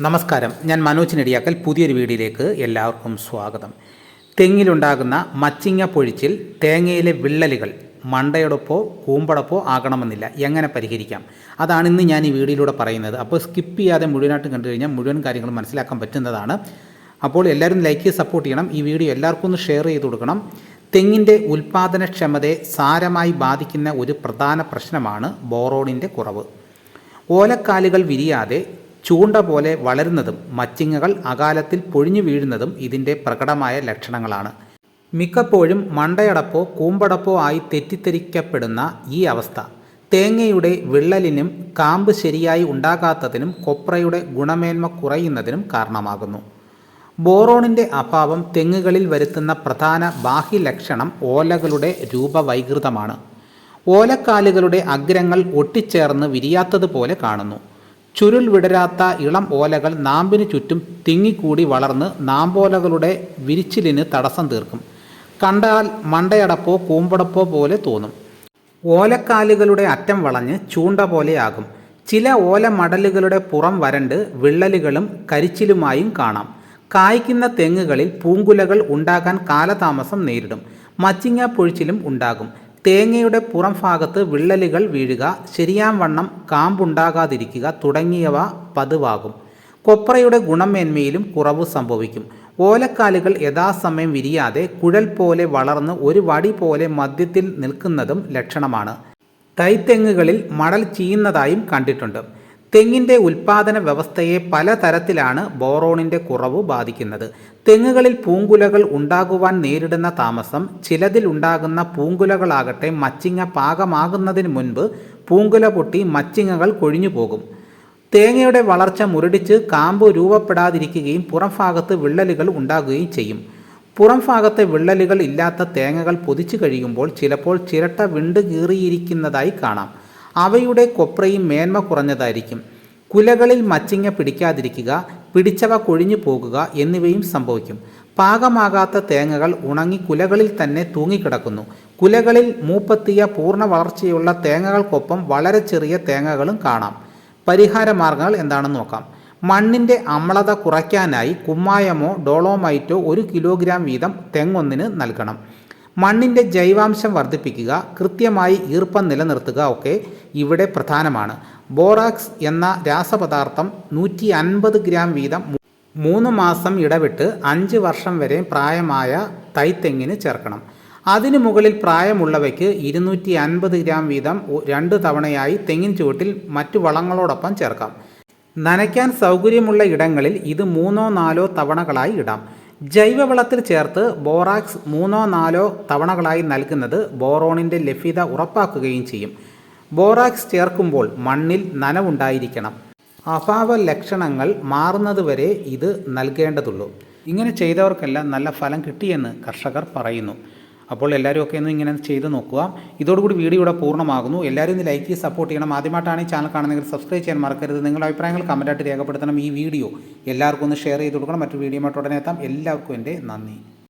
നമസ്കാരം, ഞാൻ മനോജ് നെടിയാക്കൽ. പുതിയൊരു വീഡിയോയിലേക്ക് എല്ലാവർക്കും സ്വാഗതം. തെങ്ങിലുണ്ടാകുന്ന മച്ചിങ്ങ പൊഴിച്ചിൽ തേങ്ങയിലെ വിള്ളലുകൾ മണ്ടയോടൊപ്പോ കൂമ്പടപ്പോ ആകണമെന്നില്ല. എങ്ങനെ പരിഹരിക്കാം, അതാണ് ഇന്ന് ഞാൻ ഈ വീഡിയോയിലൂടെ പറയുന്നത്. അപ്പോൾ സ്കിപ്പ് ചെയ്യാതെ മുഴുവനായിട്ട് കണ്ടു കഴിഞ്ഞാൽ മുഴുവൻ കാര്യങ്ങളും മനസ്സിലാക്കാൻ പറ്റുന്നതാണ്. അപ്പോൾ എല്ലാവരും ലൈക്ക് ചെയ്ത് സപ്പോർട്ട് ചെയ്യണം. ഈ വീഡിയോ എല്ലാവർക്കും ഒന്ന് ഷെയർ ചെയ്ത് കൊടുക്കണം. തെങ്ങിൻ്റെ ഉൽപ്പാദനക്ഷമതയെ സാരമായി ബാധിക്കുന്ന ഒരു പ്രധാന പ്രശ്നമാണ് ബോറോണിൻ്റെ കുറവ്. ഓലക്കാലുകൾ വിരിയാതെ ചൂണ്ട പോലെ വളരുന്നതും മച്ചിങ്ങകൾ അകാലത്തിൽ പൊഴിഞ്ഞു വീഴുന്നതും ഇതിൻ്റെ പ്രകടമായ ലക്ഷണങ്ങളാണ്. മിക്കപ്പോഴും മണ്ടയടപ്പോ കൂമ്പടപ്പോ ആയി തെറ്റിദ്ധരിക്കപ്പെടുന്ന ഈ അവസ്ഥ തേങ്ങയുടെ വിള്ളലിനും കാമ്പ് ശരിയായി ഉണ്ടാകാത്തതിനും കൊപ്രയുടെ ഗുണമേന്മ കുറയുന്നതിനും കാരണമാകുന്നു. ബോറോണിൻ്റെ അഭാവം തെങ്ങുകളിൽ വരുത്തുന്ന പ്രധാന ബാഹ്യലക്ഷണം ഓലകളുടെ രൂപവൈകൃതമാണ്. ഓലക്കാലുകളുടെ അഗ്രങ്ങൾ ഒട്ടിച്ചേർന്ന് വിരിയാത്തതുപോലെ കാണുന്നു. ചുരുൾ വിടരാത്ത ഇളം ഓലകൾ നാമ്പിന് ചുറ്റും തിങ്ങിക്കൂടി വളർന്ന് നാമ്പോലകളുടെ വിരിച്ചിലിന് തടസ്സം തീർക്കും. കണ്ടാൽ മണ്ടയടപ്പോ കൂമ്പടപ്പോ പോലെ തോന്നും. ഓലക്കാലുകളുടെ അറ്റം വളഞ്ഞ് ചൂണ്ട പോലെയാകും. ചില ഓലമടലുകളുടെ പുറം വരണ്ട് വിള്ളലുകളും കരിച്ചിലുമായും കാണാം. കായ്ക്കുന്ന തെങ്ങുകളിൽ പൂങ്കുലകൾ ഉണ്ടാകാൻ കാലതാമസം നേരിടും. മച്ചിങ്ങ പൊഴിച്ചിലും ഉണ്ടാകും. തേങ്ങയുടെ പുറം ഭാഗത്ത് വിള്ളലുകൾ വീഴുക, ശരിയാംവണ്ണം കാമ്പുണ്ടാകാതിരിക്കുക തുടങ്ങിയവ പതിവാകും. കൊപ്രയുടെ ഗുണമേന്മയിലും കുറവ് സംഭവിക്കും. ഓലക്കാലുകൾ യഥാസമയം വിരിയാതെ കുഴൽ പോലെ വളർന്ന് ഒരു വടി പോലെ മധ്യത്തിൽ നിൽക്കുന്നതും ലക്ഷണമാണ്. തൈത്തെങ്ങുകളിൽ മടൽ ചീയുന്നതായും കണ്ടിട്ടുണ്ട്. തെങ്ങിൻ്റെ ഉൽപ്പാദന വ്യവസ്ഥയെ പലതരത്തിലാണ് ബോറോണിൻ്റെ കുറവ് ബാധിക്കുന്നത്. തെങ്ങുകളിൽ പൂങ്കുലകൾ ഉണ്ടാകുവാൻ നേരിടുന്ന താമസം. ചിലതിൽ ഉണ്ടാകുന്ന പൂങ്കുലകളാകട്ടെ മച്ചിങ്ങ പാകമാകുന്നതിന് മുൻപ് പൂങ്കുല പൊട്ടി മച്ചിങ്ങകൾ കൊഴിഞ്ഞു പോകും. തേങ്ങയുടെ വളർച്ച മുരടിച്ച് കാമ്പ് രൂപപ്പെടാതിരിക്കുകയും പുറം ഭാഗത്ത് വിള്ളലുകൾ ഉണ്ടാകുകയും ചെയ്യും. പുറം ഭാഗത്തെ വിള്ളലുകൾ ഇല്ലാത്ത തേങ്ങകൾ പൊതിച്ചു കഴിയുമ്പോൾ ചിലപ്പോൾ ചിരട്ട വിണ്ട് കീറിയിരിക്കുന്നതായി കാണാം. അവയുടെ കൊപ്രയും മേന്മ കുറഞ്ഞതായിരിക്കും. കുലകളിൽ മച്ചിങ്ങ പിടിക്കാതിരിക്കുക, പിടിച്ചവ കൊഴിഞ്ഞു പോകുക എന്നിവയും സംഭവിക്കും. പാകമാകാത്ത തേങ്ങകൾ ഉണങ്ങി കുലകളിൽ തന്നെ തൂങ്ങിക്കിടക്കുന്നു. കുലകളിൽ മൂപ്പെത്തിയ പൂർണ്ണ വളർച്ചയുള്ള തേങ്ങകൾക്കൊപ്പം വളരെ ചെറിയ തേങ്ങകളും കാണാം. പരിഹാര മാർഗങ്ങൾ എന്താണെന്ന് നോക്കാം. മണ്ണിൻ്റെ അമ്ലത കുറയ്ക്കാനായി കുമ്മായമോ ഡോളോമൈറ്റോ 1 കിലോഗ്രാം വീതം തെങ്ങൊന്നിന് നൽകണം. മണ്ണിൻ്റെ ജൈവാംശം വർദ്ധിപ്പിക്കുക, കൃത്യമായി ഈർപ്പം നിലനിർത്തുക ഒക്കെ ഇവിടെ പ്രധാനമാണ്. ബോറാക്സ് എന്ന രാസപദാർത്ഥം 150 ഗ്രാം വീതം 3 മാസം ഇടവിട്ട് 5 വർഷം വരെ പ്രായമായ തൈത്തെങ്ങിന് ചേർക്കണം. അതിനു മുകളിൽ പ്രായമുള്ളവയ്ക്ക് 250 ഗ്രാം വീതം 2 തവണയായി തെങ്ങിൻ ചുവട്ടിൽ മറ്റു വളങ്ങളോടൊപ്പം ചേർക്കാം. നനയ്ക്കാൻ സൗകര്യമുള്ള ഇടങ്ങളിൽ ഇത് 3-4 തവണകളായി ഇടാം. ജൈവവളത്തിൽ ചേർത്ത് ബോറാക്സ് 3-4 തവണകളായി നൽകുന്നത് ബോറോണിൻ്റെ ലഭ്യത ഉറപ്പാക്കുകയും ചെയ്യും. ബോറാക്സ് ചേർക്കുമ്പോൾ മണ്ണിൽ നനവുണ്ടായിരിക്കണം. അഭാവ ലക്ഷണങ്ങൾ മാറുന്നതുവരെ ഇത് നൽകേണ്ടതുള്ളൂ. ഇങ്ങനെ ചെയ്തവർക്കെല്ലാം നല്ല ഫലം കിട്ടിയെന്ന് കർഷകർ പറയുന്നു. അപ്പോൾ എല്ലാവരും ഒക്കെ ഒന്ന് ഇങ്ങനെ ചെയ്ത് നോക്കുക. ഇതോടുകൂടി വീഡിയോ ഇവിടെ പൂർണ്ണമാകുന്നു. എല്ലാവരും ഇന്ന് ലൈക്ക് ചെയ്ത് സപ്പോർട്ട് ചെയ്യണം. ആദ്യമായിട്ടാണ് ഈ ചാനൽ കാണുന്നതെങ്കിൽ സബ്സ്ക്രൈബ് ചെയ്യാൻ മറക്കരുത്. നിങ്ങളുടെ അഭിപ്രായങ്ങൾ കമൻറ്റായിട്ട് രേഖപ്പെടുത്തണം. ഈ വീഡിയോ എല്ലാവർക്കും ഒന്ന് ഷെയർ ചെയ്ത് കൊടുക്കണം. മറ്റൊരു വീഡിയോ ആയിട്ട് ഉടനെ എത്താം. എല്ലാവർക്കും എൻ്റെ നന്ദി.